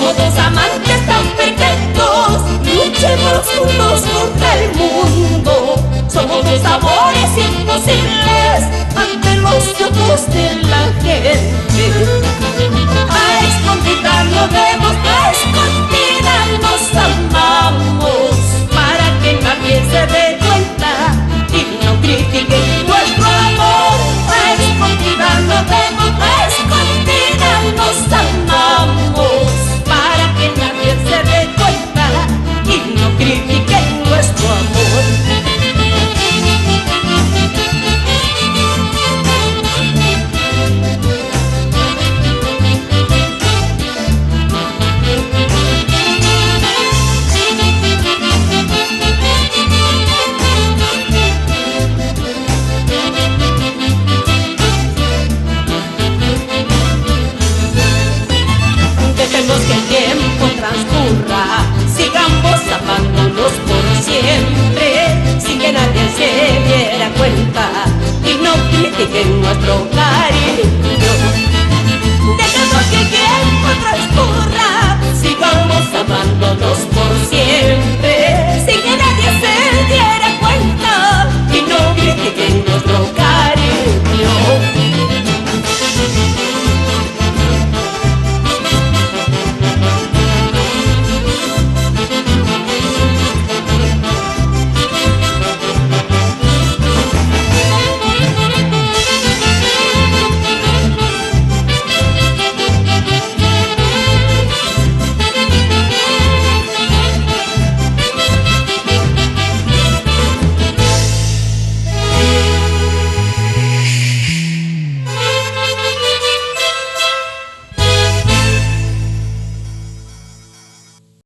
Somos dos amantes tan perfectos, luchemos juntos contra el mundo. Somos dos amores imposibles ante los ojos de la gente. A escondidas lo vemos, a escondidas nos amamos, para que nadie se dé cuenta y no critique nuestro amor. A escondidas lo vemos, a escondidas nos amamos, para que nadie se dé cuenta y no critique nuestro amor. Dejemos que el tiempo transcurra, sigamos amándonos por siempre, sin que nadie se diera cuenta y no critiquen nuestro